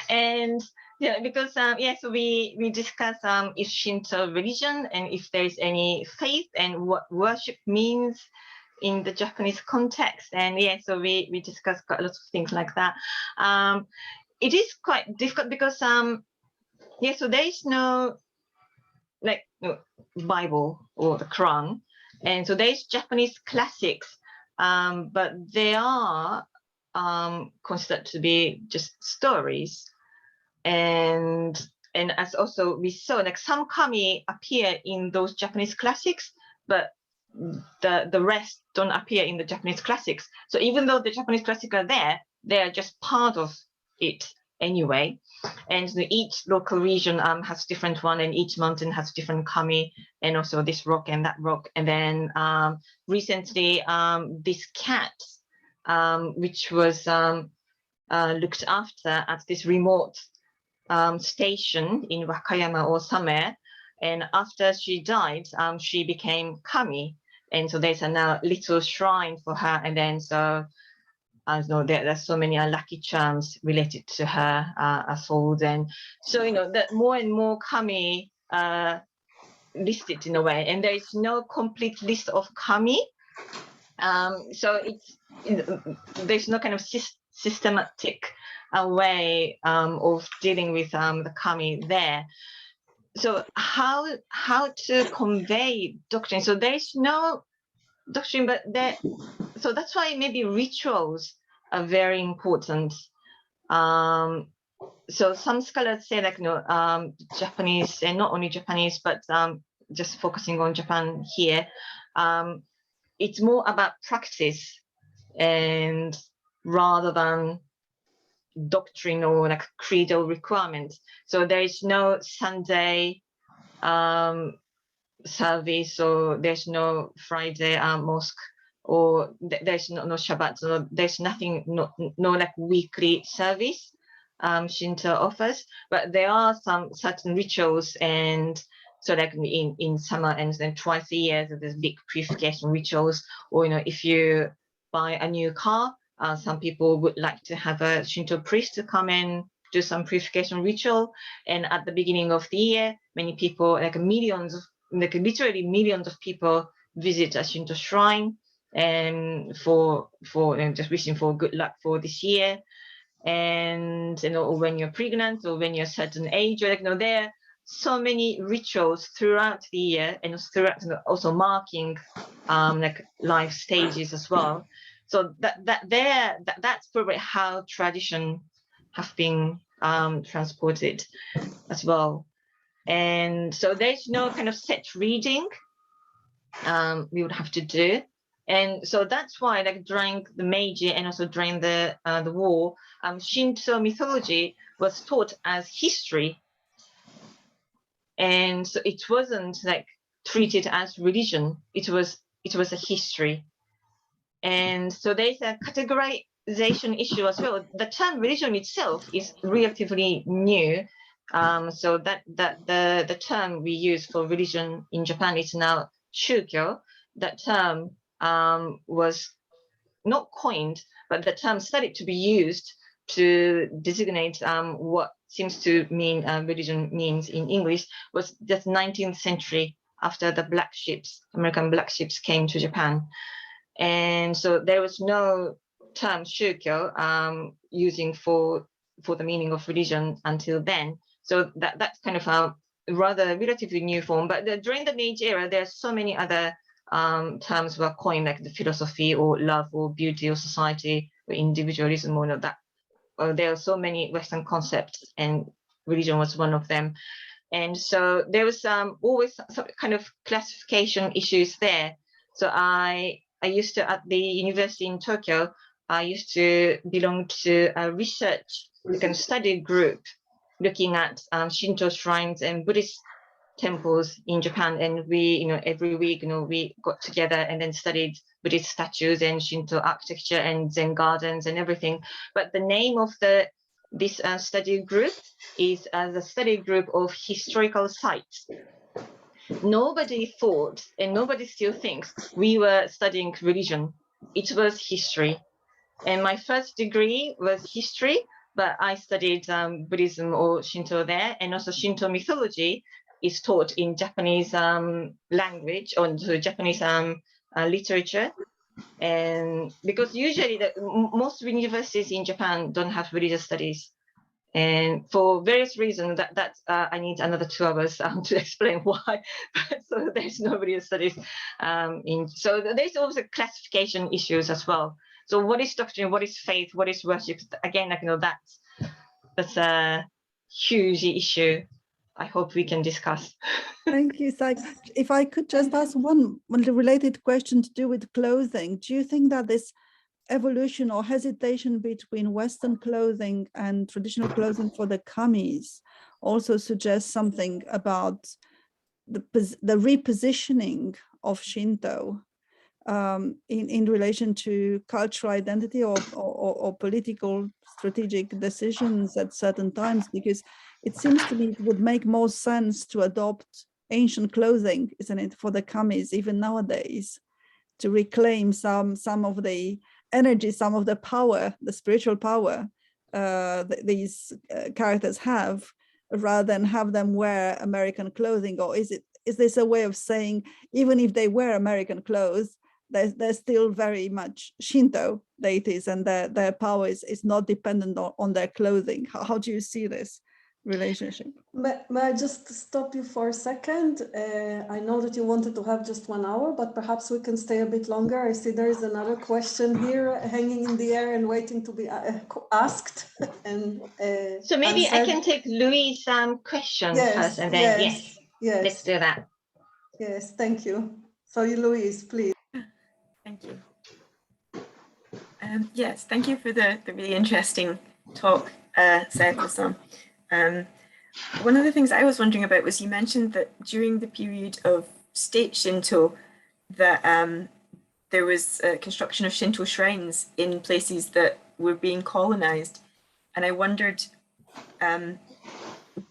S2: and yeah, because so we discuss is Shinto religion, and if there's any faith and what worship means in the Japanese context, and so we discuss quite a lot of things like that. It is quite difficult because so there is no like Bible or the Quran, and so there's Japanese classics, but they are considered to be just stories, and as also we saw, like some kami appear in those Japanese classics, but the rest don't appear in the Japanese classics. So even though the Japanese classics are there, they are just part of it anyway. And each local region has different one, and each mountain has different kami, and also this rock and that rock. And then recently, this cat, which was looked after at this remote station in Wakayama or somewhere, and after she died, she became kami, and so there's a now little shrine for her. And then so I know there's so many lucky charms related to her as well. And so that more and more kami listed in a way, and there is no complete list of kami. So there's no kind of systematic way of dealing with the kami there. So how to convey doctrine? So there is no doctrine, but so that's why maybe rituals are very important. So some scholars say like Japanese, and not only Japanese, but just focusing on Japan here, it's more about practice and rather than doctrine or like creedal requirements. So there is no Sunday service, or there's no Friday mosque, or there's no Shabbat. So there's nothing, no like weekly service Shinto offers, but there are some certain rituals. And so like in summer, and then twice a year, so there's big purification rituals. Or if you buy a new car, some people would like to have a Shinto priest to come and do some purification ritual. And at the beginning of the year, many people, like literally millions of people, visit a Shinto shrine and for just wishing for good luck for this year. And when you're pregnant or when you're a certain age, or there are so many rituals throughout the year, and throughout also marking like life stages as well. So that's probably how tradition have been transported as well. And so there's no kind of set reading we would have to do. And so that's why, like during the Meiji and also during the war, Shinto mythology was taught as history, and so it wasn't like treated as religion. It was a history. And so there's a categorization issue as well. The term religion itself is relatively new. So that the term we use for religion in Japan is now shukyo. That term was not coined, but the term started to be used to designate what seems to mean religion means in English, was just 19th century, after the black ships, American black ships, came to Japan. And so there was no term shukyo using for the meaning of religion until then. So that's kind of a rather relatively new form. But during the Meiji era, there are so many other terms were coined, like the philosophy or love or beauty or society or individualism, or that. There are so many Western concepts, and religion was one of them. And so there was always some kind of classification issues there. So I used to, at the university in Tokyo, I used to belong to a research, like a study group, looking at Shinto shrines and Buddhist temples in Japan. And we, every week, we got together and then studied Buddhist statues and Shinto architecture and Zen gardens and everything. But the name of this study group is the study group of historical sites. Nobody thought, and nobody still thinks, we were studying religion. It was history. And my first degree was history, but I studied Buddhism or Shinto there. And also Shinto mythology is taught in Japanese language, or Japanese literature. And because usually most universities in Japan don't have religious studies. And for various reasons, I need another 2 hours to explain why. So there's nobody who studies so there's also classification issues as well. So what is doctrine? What is faith? What is worship? Again, like, that's a huge issue. I hope we can discuss.
S3: Thank you, Saeko. If I could just ask one related question to do with clothing, do you think that this evolution or hesitation between Western clothing and traditional clothing for the Kamis also suggests something about the repositioning of Shinto in relation to cultural identity or political strategic decisions at certain times? Because it seems to me it would make more sense to adopt ancient clothing, isn't it, for the Kamis even nowadays, to reclaim some of the energy, some of the power, the spiritual power that these characters have, rather than have them wear American clothing? Or is this a way of saying, even if they wear American clothes, they're still very much Shinto deities, and their power is not dependent on their clothing? How do you see this relationship?
S1: May I just stop you for a second? I know that you wanted to have just 1 hour, but perhaps we can stay a bit longer. I see there is another question here hanging in the air and waiting to be asked. And
S2: so maybe
S1: answered.
S2: I can take Louis' question first, and then yes, let's do that.
S1: Yes, thank you. So Louise, please.
S4: Thank you. Yes, thank you for the really interesting talk, Saeko-san. One of the things I was wondering about was, you mentioned that during the period of state Shinto, that there was construction of Shinto shrines in places that were being colonized. And I wondered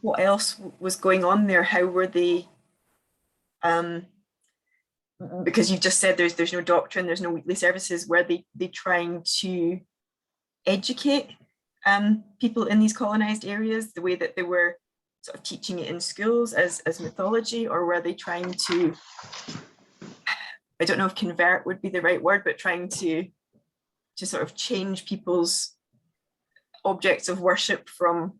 S4: what else was going on there. How were they, because you just said there's no doctrine, there's no weekly services, were they trying to educate people in these colonized areas the way that they were sort of teaching it in schools as mythology? Or were they trying to, I don't know if convert would be the right word, but trying to sort of change people's objects of worship from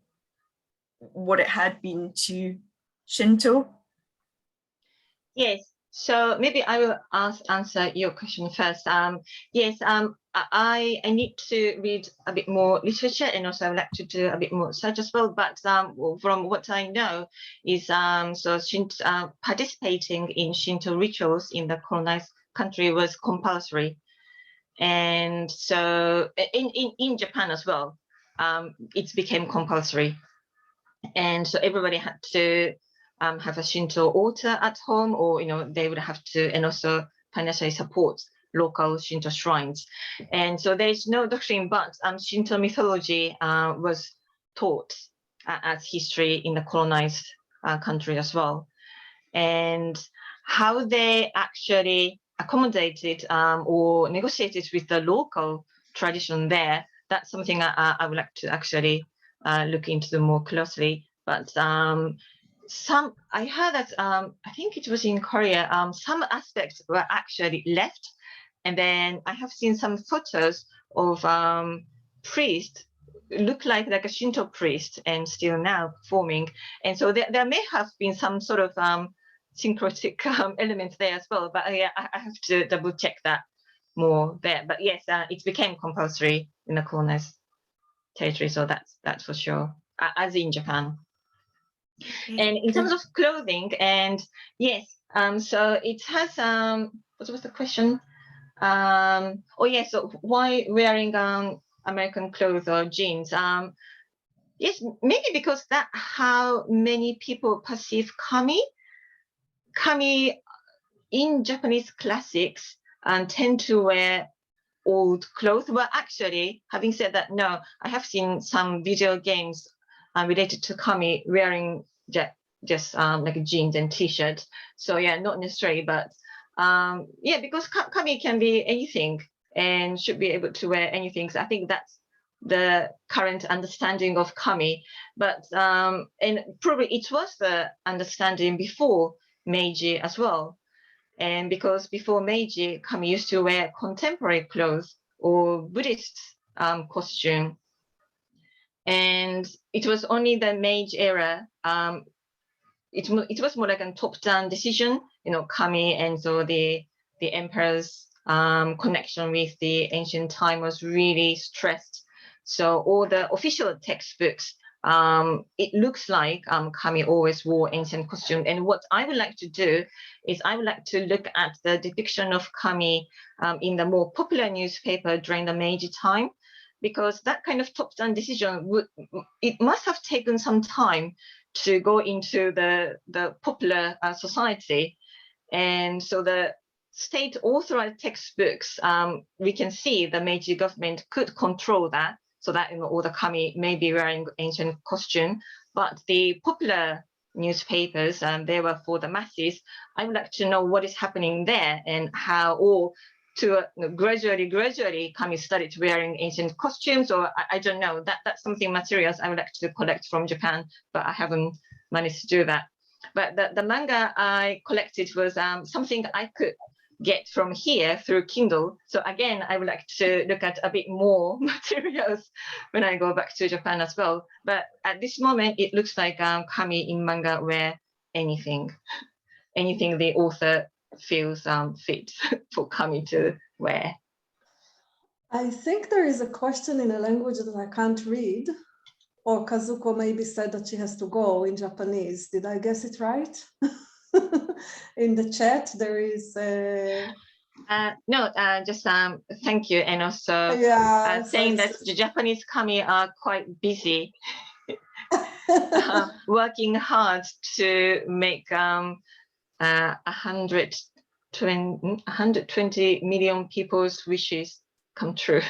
S4: what it had been to Shinto?
S2: Yes, so maybe I will answer your question first. Yes, I need to read a bit more literature, and also I would like to do a bit more research as well. But from what I know is so Shinto, participating in Shinto rituals in the colonized country was compulsory, and so in Japan as well, it became compulsory, and so everybody had to have a Shinto altar at home, or they would have to, and also financially support local Shinto shrines. And so there is no doctrine, but Shinto mythology was taught as history in the colonized country as well. And how they actually accommodated or negotiated with the local tradition there, that's something I would like to actually look into more closely. But I heard that I think it was in Korea, some aspects were actually left, and then I have seen some photos of priests look like a Shinto priest and still now performing, and so there may have been some sort of syncretic elements there as well. But yeah, I have to double check that more there. But yes, it became compulsory in the colonized territory, so that's for sure, as in Japan. And in terms of clothing, and yes, so it has what was the question? Oh yes, so why wearing American clothes or jeans? Yes, maybe because that's how many people perceive Kami. Kami in Japanese classics tend to wear old clothes. Well, actually, having said that, no, I have seen some video games related to Kami wearing just like jeans and t-shirts. So yeah, not necessarily, but yeah, because Kami can be anything and should be able to wear anything. So I think that's the current understanding of Kami. But and probably it was the understanding before Meiji as well. And because before Meiji, Kami used to wear contemporary clothes or Buddhist costume. And it was only the Meiji Era. It was more like a top-down decision, Kami, and so the emperor's connection with the ancient time was really stressed. So all the official textbooks, it looks like Kami always wore ancient costume. And what I would like to do is I would like to look at the depiction of Kami in the more popular newspaper during the Meiji time, because that kind of top-down decision it must have taken some time to go into the popular society. And so the state authorized textbooks, we can see the Meiji government could control that, so that all the Kami may be wearing ancient costume, but the popular newspapers, they were for the masses. I would like to know what is happening there and how, or to gradually Kami started wearing ancient costumes, or I don't know. That's something materials I would like to collect from Japan, but I haven't managed to do that. But the manga I collected was something I could get from here through Kindle. So again, I would like to look at a bit more materials when I go back to Japan as well. But at this moment, it looks like Kami in manga wear anything the author feels fit for Kami to wear.
S1: I think there is a question in a language that I can't read, or Kazuko maybe said that she has to go in Japanese. Did I guess it right? In the chat, there is
S2: no, just thank you, and also saying that the Japanese Kami are quite busy working hard to make 120 million people's wishes come true.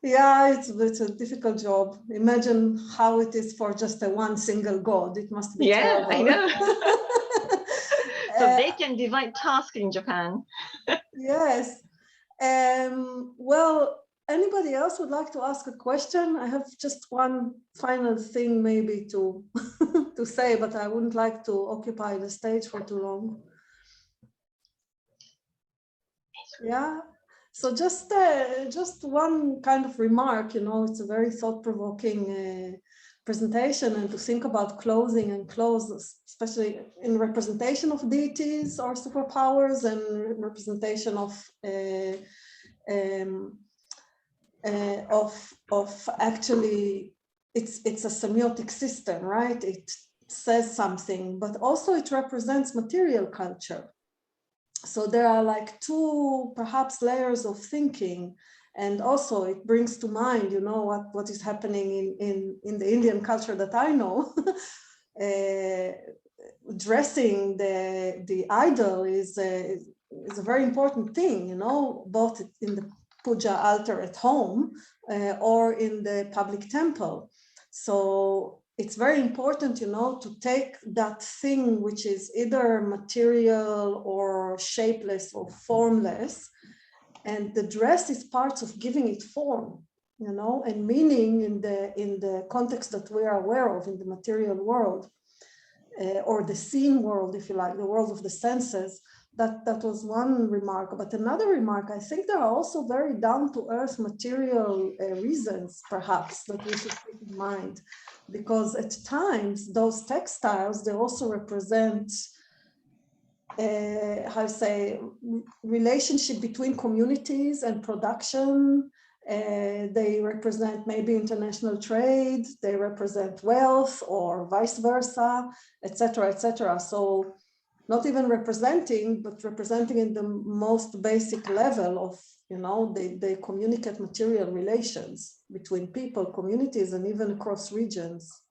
S1: Yeah, it's a difficult job. Imagine how it is for just one single god. It must be terrible.
S2: I know. So they can divide tasks in Japan.
S1: Yes. Well, anybody else would like to ask a question? I have just one final thing maybe to to say, but I wouldn't like to occupy the stage for too long. Yeah. So just one kind of remark, it's a very thought-provoking presentation, and to think about closing and close, especially in representation of deities or superpowers and representation of actually it's a semiotic system, right? It says something, but also it represents material culture. So there are like two perhaps layers of thinking, and also it brings to mind, what is happening in the Indian culture that I know. Dressing the idol is a very important thing, both in the puja altar at home or in the public temple. So it's very important, to take that thing which is either material or shapeless or formless, and the dress is part of giving it form, and meaning in the context that we are aware of in the material world, or the seen world, if you like, the world of the senses. That was one remark. But another remark, I think there are also very down-to-earth material reasons, perhaps, that we should keep in mind. Because at times, those textiles, they also represent, relationship between communities and production. They represent maybe international trade, they represent wealth or vice versa, etc., etc. So not even representing, but representing in the most basic level of, they communicate material relations between people, communities, and even across regions.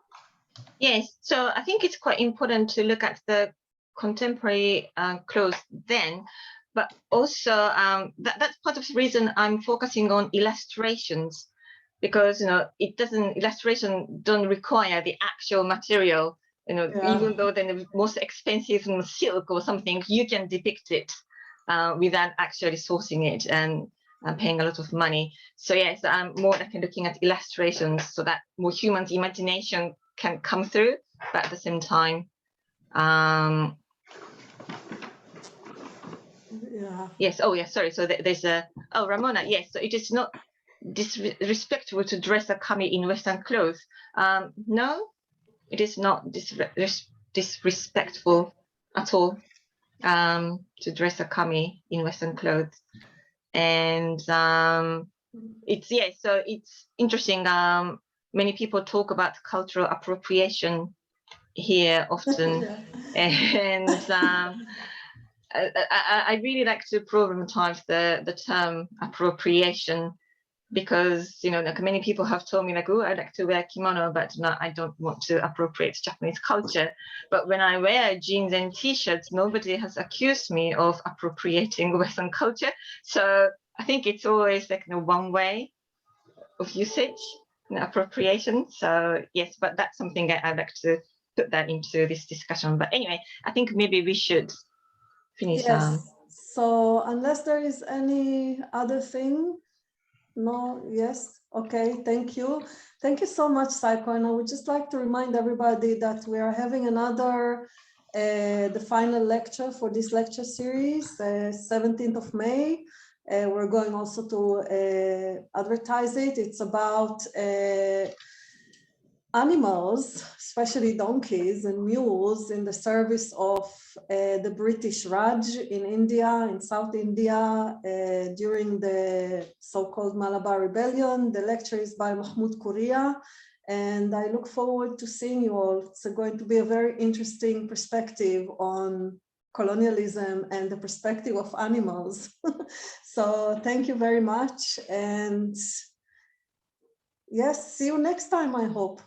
S2: Yes, so I think it's quite important to look at the contemporary clothes then, but also that's part of the reason I'm focusing on illustrations, because illustration don't require the actual material. Even though the most expensive silk or something, you can depict it without actually sourcing it and paying a lot of money. So yes, I'm more like looking at illustrations so that more humans' imagination can come through, but at the same time, yes. Oh, yeah. Sorry. So there's Ramona. Yes. So it is not disrespectful to dress a kami in Western clothes. No, it is not disrespectful at all to dress a kami in Western clothes. And so it's interesting. Many people talk about cultural appropriation here often. And I really like to problematize the term appropriation, because like many people have told me, like, oh, I like to wear kimono, but no, I don't want to appropriate Japanese culture. But when I wear jeans and t-shirts, nobody has accused me of appropriating Western culture. So I think it's always like one way of usage, appropriation. So yes, but that's something I'd like to put that into this discussion. But anyway, I think maybe we should finish.
S1: Yes. So unless there is any other thing. No, yes, okay, thank you. Thank you so much, Saeko. And I would just like to remind everybody that we are having another, the final lecture for this lecture series, 17th of May. We're going also to advertise it. It's about animals, especially donkeys and mules, in the service of the British Raj in India, in South India, during the so-called Malabar Rebellion. The lecture is by Mahmoud Kuria, and I look forward to seeing you all. It's going to be a very interesting perspective on colonialism and the perspective of animals. So thank you very much, and yes, see you next time, I hope.